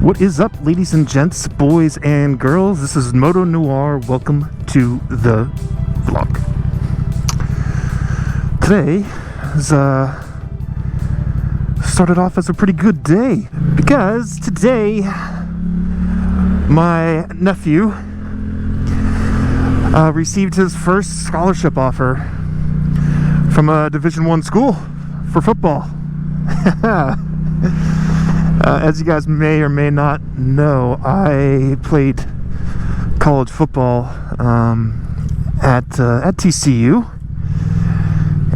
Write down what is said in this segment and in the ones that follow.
What is up, ladies and gents, boys and girls? This is Moto Noir. Welcome to the vlog. Today is started off as a pretty good day because today my nephew received his first scholarship offer from a Division I school for football. As you guys may or may not know, I played college football at TCU,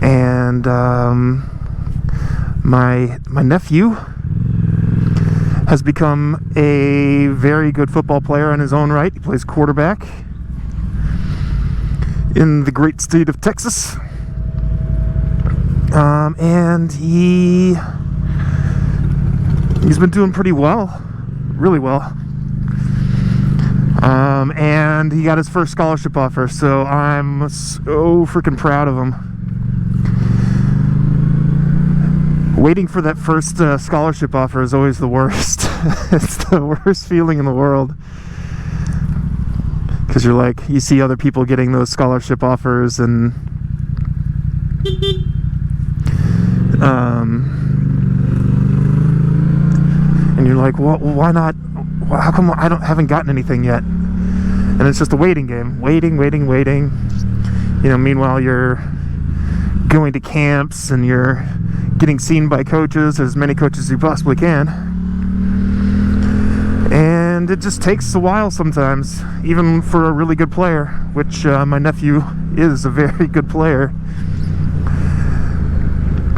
and my nephew has become a very good football player in his own right. He plays quarterback in the great state of Texas, and he's been doing pretty well, really well, and he got his first scholarship offer, so I'm so freaking proud of him. Waiting for that first scholarship offer is always the worst. It's the worst feeling in the world, because you're like, you see other people getting those scholarship offers, and and you're like, well, why not? How come I haven't gotten anything yet? And it's just a waiting game, waiting. You know, meanwhile you're going to camps and you're getting seen by coaches, as many coaches as you possibly can, and it just takes a while sometimes, even for a really good player, which my nephew is a very good player.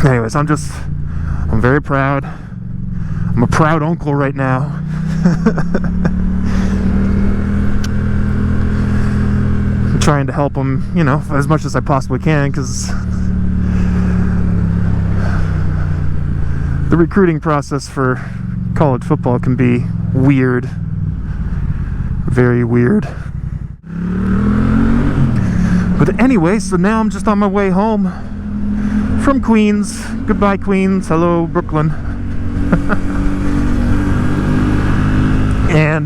Anyways, I'm very proud. I'm a proud uncle right now. I'm trying to help him, you know, as much as I possibly can, because the recruiting process for college football can be weird. Very weird. But anyway, so now I'm just on my way home from Queens. Goodbye, Queens. Hello, Brooklyn. And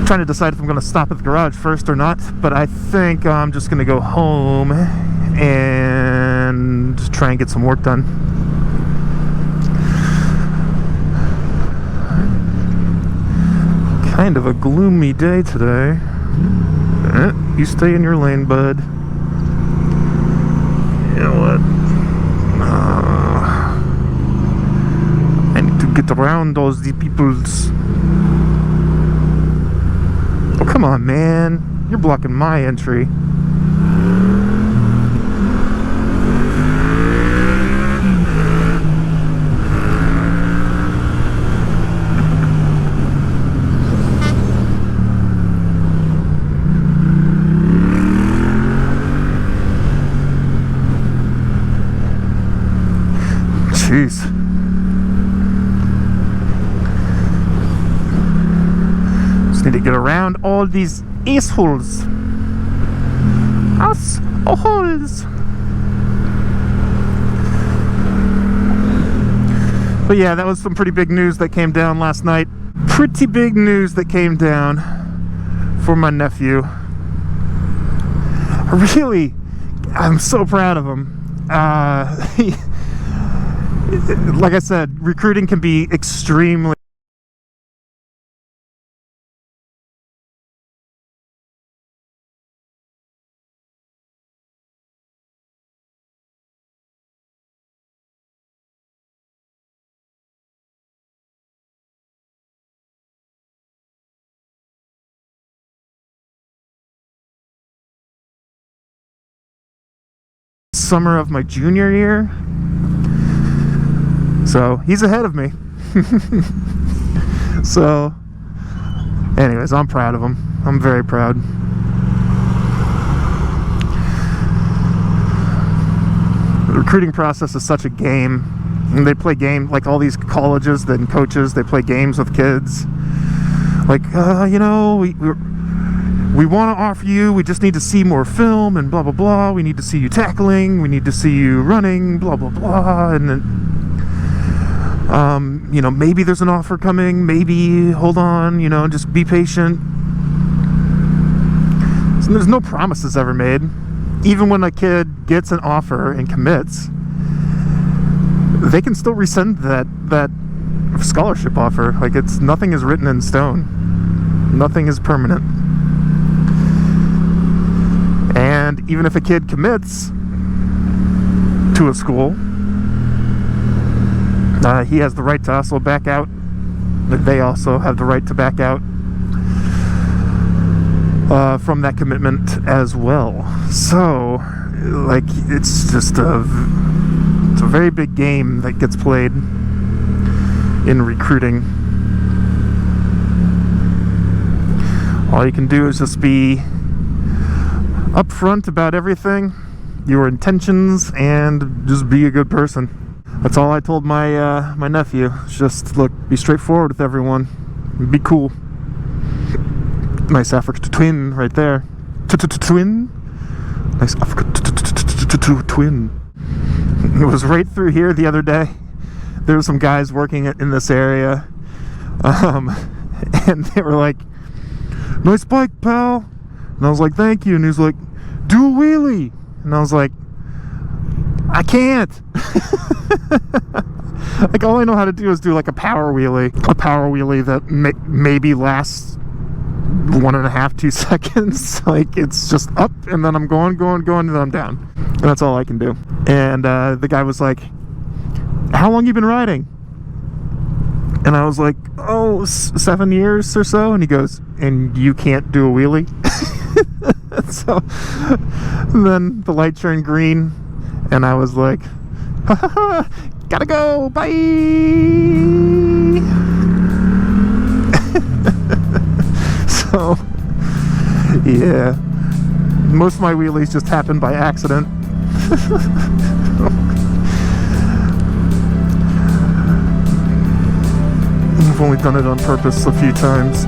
trying to decide if I'm going to stop at the garage first or not, but I think I'm just going to go home and try and get some work done. Kind of a gloomy day today. You stay in your lane, bud. You know what? I need to get around those peoples. Oh, come on, man. You're blocking my entry. Jeez. Just need to get around all these assholes. Assholes. But yeah, that was some pretty big news that came down last night. Pretty big news that came down for my nephew. I'm so proud of him. Like I said, recruiting can be extremely summer of my junior year. So he's ahead of me. So anyways, I'm proud of him. I'm very proud. The recruiting process is such a game. And they play games, like all these colleges and coaches, they play games with kids. Like, you know, we want to offer you, we just need to see more film and blah, blah, blah. We need to see you tackling. We need to see you running, blah, blah, blah. And then You know, maybe there's an offer coming, maybe hold on, you know, just be patient. So there's no promises ever made. Even when a kid gets an offer and commits, they can still rescind that scholarship offer. Like, nothing is written in stone. Nothing is permanent. And even if a kid commits to a school, he has the right to also back out. They also have the right to back out from that commitment as well. So, like, it's just a very big game that gets played in recruiting. All you can do is just be upfront about everything, your intentions, and just be a good person. That's all I told my my nephew. Just look, be straightforward with everyone, be cool. Nice African twin right there. Twin. Nice African twin. It was right through here the other day. There were some guys working in this area, and they were like, "Nice bike, pal." And I was like, "Thank you." And he was like, "Do a wheelie." And I was like, "I can't." Like, all I know how to do is do like a power wheelie that maybe lasts 1.5 to 2 seconds. Like, it's just up, and then I'm going, and then I'm down, and that's all I can do. And the guy was like, "How long you been riding?" And I was like, "Oh, 7 years or so." And he goes, "And you can't do a wheelie?" So then the light turned green, and I was like, "Ha ha ha, gotta go, bye." So, yeah, most of my wheelies just happen by accident. I've only done it on purpose a few times.